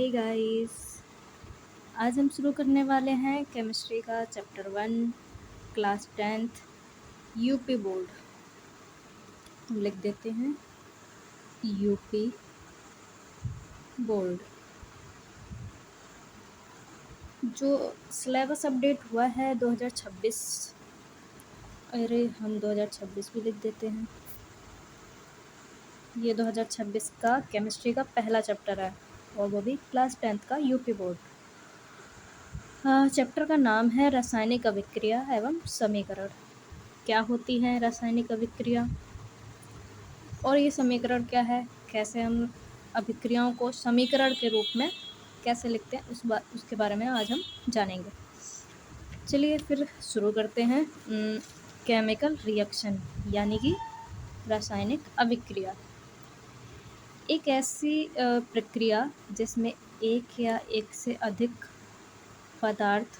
Hey guys, आज हम शुरू करने वाले हैं केमिस्ट्री का chapter 1 class 10th UP board. हम लिख देते हैं यूपी बोर्ड। जो सिलेबस अपडेट हुआ है 2026, अरे हम 2026 भी लिख देते हैं। ये 2026 का केमिस्ट्री का पहला चैप्टर है और वो भी क्लास 10th का यूपी बोर्ड। चैप्टर का नाम है रासायनिक अभिक्रिया एवं समीकरण। क्या होती है रासायनिक अभिक्रिया और ये समीकरण क्या है, कैसे हम अभिक्रियाओं को समीकरण के रूप में कैसे लिखते हैं उसके बारे में आज हम जानेंगे। चलिए फिर शुरू करते हैं। केमिकल रिएक्शन यानी कि रासायनिक अभिक्रिया एक ऐसी प्रक्रिया जिसमें एक या एक से अधिक पदार्थ,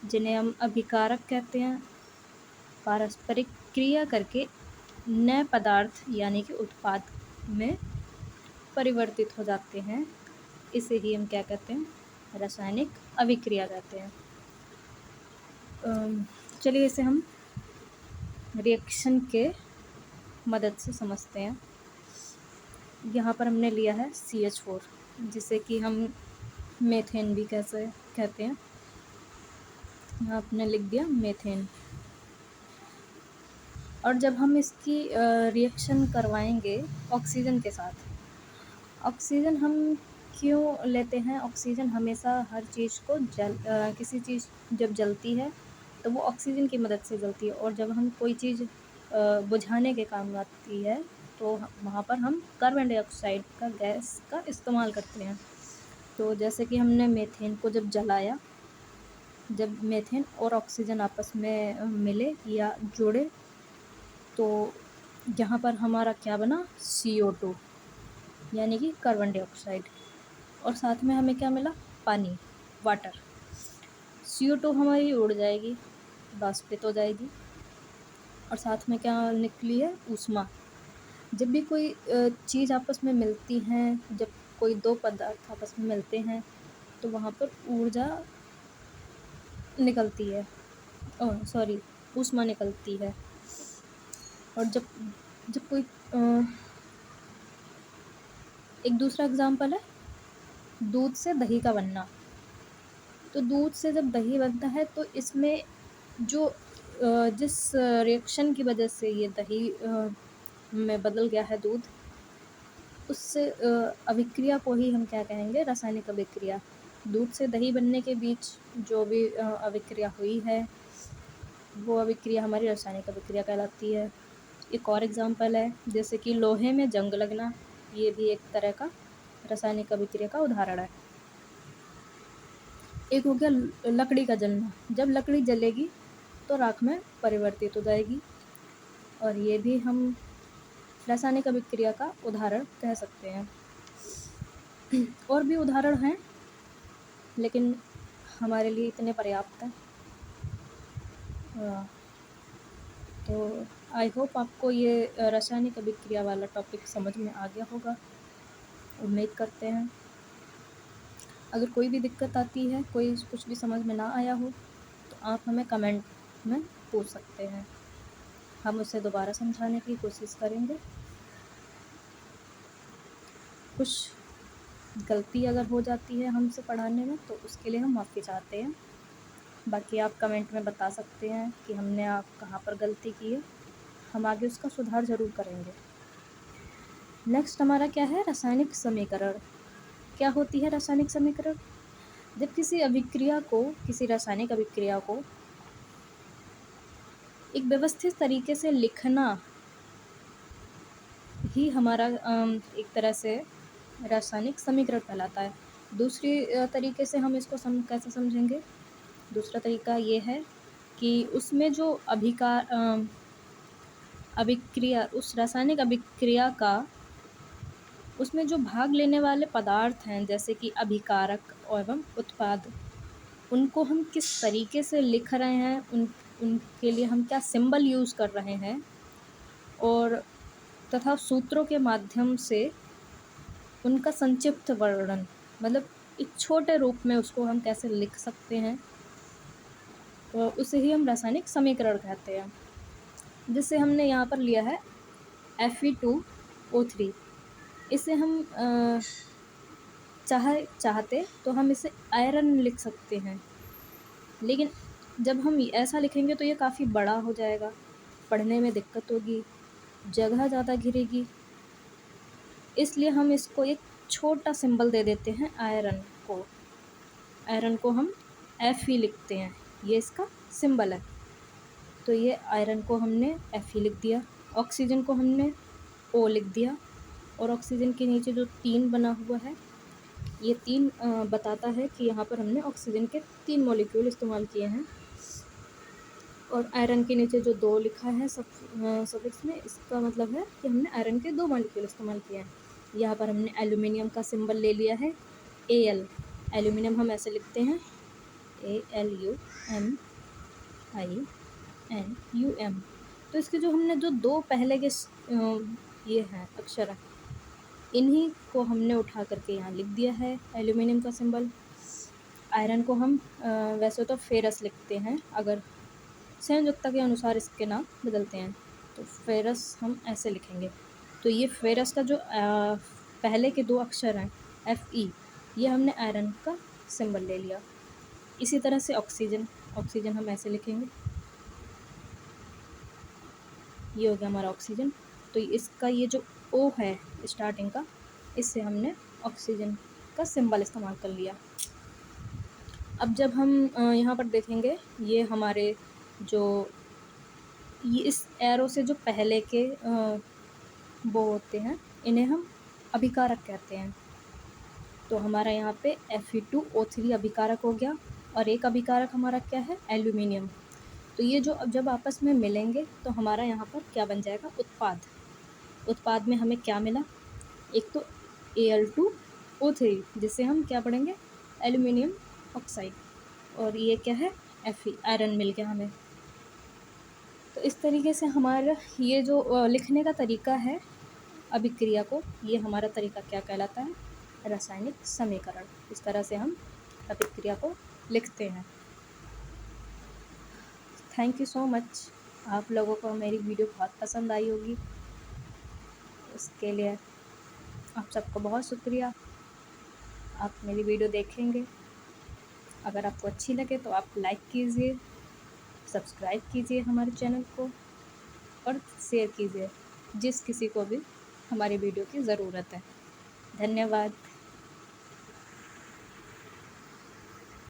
जिन्हें हम अभिकारक कहते हैं, पारस्परिक क्रिया करके नए पदार्थ यानी कि उत्पाद में परिवर्तित हो जाते हैं। इसे ही हम क्या कहते हैं, रासायनिक अभिक्रिया कहते हैं। चलिए इसे हम रिएक्शन के मदद से समझते हैं। यहाँ पर हमने लिया है CH4, जिसे कि हम मेथेन भी कैसे कहते हैं। यहाँ आपने लिख दिया मेथेन। और जब हम इसकी रिएक्शन करवाएंगे ऑक्सीजन के साथ, ऑक्सीजन हम क्यों लेते हैं? ऑक्सीजन हमेशा हर चीज़ को किसी चीज़ जब जलती है तो वो ऑक्सीजन की मदद से जलती है, और जब हम कोई चीज़ बुझाने के काम आती है तो वहाँ पर हम कार्बन डाइऑक्साइड का गैस का इस्तेमाल करते हैं। तो जैसे कि हमने मेथेन को जब जलाया, जब मेथेन और ऑक्सीजन आपस में मिले या जुड़े तो यहाँ पर हमारा क्या बना, CO2 यानी कि कार्बन डाइऑक्साइड, और साथ में हमें क्या मिला, पानी, वाटर। CO2 हमारी उड़ जाएगी, वाष्पित हो जाएगी, और साथ में क्या निकली है, ऊष्मा। जब भी कोई चीज़ आपस में मिलती हैं, जब कोई दो पदार्थ आपस में मिलते हैं तो वहाँ पर ऊर्जा निकलती है, ऊष्मा निकलती है। और जब कोई एक दूसरा एग्जाम्पल है दूध से दही का बनना। तो दूध से जब दही बनता है तो इसमें जो जिस रिएक्शन की वजह से ये दही में बदल गया है दूध, उससे अभिक्रिया को ही हम क्या कहेंगे, रासायनिक अभिक्रिया। दूध से दही बनने के बीच जो भी अभिक्रिया हुई है वो अभिक्रिया हमारी रासायनिक अभिक्रिया कहलाती है। एक और एग्जाम्पल है जैसे कि लोहे में जंग लगना, ये भी एक तरह का रासायनिक अभिक्रिया का उदाहरण है। एक हो गया लकड़ी का जलना, जब लकड़ी जलेगी तो राख में परिवर्तित हो जाएगी, और ये भी हम रासायनिक अभिक्रिया का उदाहरण कह सकते हैं। और भी उदाहरण हैं लेकिन हमारे लिए इतने पर्याप्त हैं। तो आई होप आपको ये रासायनिक अभिक्रिया वाला टॉपिक समझ में आ गया होगा, उम्मीद करते हैं। अगर कोई भी दिक्कत आती है, कोई कुछ भी समझ में ना आया हो तो आप हमें कमेंट में पूछ सकते हैं, हम उसे दोबारा समझाने की कोशिश करेंगे। कुछ गलती अगर हो जाती है हमसे पढ़ाने में तो उसके लिए हम माफ़ी चाहते हैं। बाकी आप कमेंट में बता सकते हैं कि हमने आप कहाँ पर गलती की है, हम आगे उसका सुधार ज़रूर करेंगे। नेक्स्ट हमारा क्या है, रासायनिक समीकरण। क्या होती है रासायनिक समीकरण? जब किसी रासायनिक अभिक्रिया को एक व्यवस्थित तरीके से लिखना ही हमारा एक तरह से रासायनिक समीकरण कहलाता है। दूसरी तरीके से हम इसको कैसे समझेंगे? दूसरा तरीका ये है कि उसमें जो अभिक्रिया, उस रासायनिक अभिक्रिया का उसमें जो भाग लेने वाले पदार्थ हैं जैसे कि अभिकारक एवं उत्पाद, उनको हम किस तरीके से लिख रहे हैं, उनके लिए हम क्या सिंबल यूज़ कर रहे हैं, और तथा सूत्रों के माध्यम से उनका संक्षिप्त वर्णन, मतलब एक छोटे रूप में उसको हम कैसे लिख सकते हैं, तो उसे ही हम रासायनिक समीकरण कहते हैं। जिससे हमने यहाँ पर लिया है Fe2O3। इसे हम चाहते तो हम इसे आयरन लिख सकते हैं, लेकिन जब हम ऐसा लिखेंगे तो ये काफ़ी बड़ा हो जाएगा, पढ़ने में दिक्कत होगी, जगह ज़्यादा घिरेगी। इसलिए हम इसको एक छोटा सिंबल दे देते हैं आयरन को। आयरन को हम Fe लिखते हैं, ये इसका सिंबल है। तो ये आयरन को हमने Fe लिख दिया, ऑक्सीजन को हमने O लिख दिया, और ऑक्सीजन के नीचे जो 3 बना हुआ है, ये 3 बताता है कि यहाँ पर हमने ऑक्सीजन के 3 मॉलिक्यूल इस्तेमाल किए हैं। और आयरन के नीचे जो 2 लिखा है सफिक्स में, इसका मतलब है कि हमने आयरन के 2 मॉलिक्यूल इस्तेमाल किए हैं। यहाँ पर हमने एल्यूमिनियम का सिंबल ले लिया है Al। एल्यूमिनियम हम ऐसे लिखते हैं ALUMINUM। तो इसके जो हमने जो 2 पहले के ये हैं अक्षर हैं, इन्हीं को हमने उठा करके यहाँ लिख दिया है एल्यूमिनियम का सिंबल। आयरन को हम वैसे तो फेरस लिखते हैं, अगर संयोजकता के अनुसार इसके नाम बदलते हैं, तो फेरस हम ऐसे लिखेंगे। तो ये फेरस का जो पहले के 2 अक्षर हैं Fe, ये हमने आयरन का सिंबल ले लिया। इसी तरह से ऑक्सीजन हम ऐसे लिखेंगे, ये हो गया हमारा ऑक्सीजन। तो इसका ये जो O है स्टार्टिंग का, इससे हमने ऑक्सीजन का सिंबल इस्तेमाल कर लिया। अब जब हम यहाँ पर देखेंगे, ये हमारे जो ये इस एरो से जो पहले के वो होते हैं, इन्हें हम अभिकारक कहते हैं। तो हमारा यहाँ पे Fe2O3 अभिकारक हो गया, और एक अभिकारक हमारा क्या है, एल्यूमिनियम। तो ये जो अब जब आपस में मिलेंगे तो हमारा यहाँ पर क्या बन जाएगा, उत्पाद में हमें क्या मिला, एक तो Al2O3, जिससे हम क्या पढ़ेंगे, एल्यूमिनियम ऑक्साइड, और ये क्या है, Fe, आयरन मिल गया हमें। तो इस तरीके से हमारा ये जो लिखने का तरीका है अभिक्रिया को, ये हमारा तरीका क्या कहलाता है, रासायनिक समीकरण। इस तरह से हम अभिक्रिया को लिखते हैं। Thank you so much. आप लोगों को मेरी वीडियो बहुत पसंद आई होगी, उसके लिए आप सबको बहुत शुक्रिया। आप मेरी वीडियो देखेंगे, अगर आपको अच्छी लगे तो आप लाइक कीजिए, सब्सक्राइब कीजिए हमारे चैनल को, और शेयर कीजिए जिस किसी को भी हमारी वीडियो की ज़रूरत है। धन्यवाद।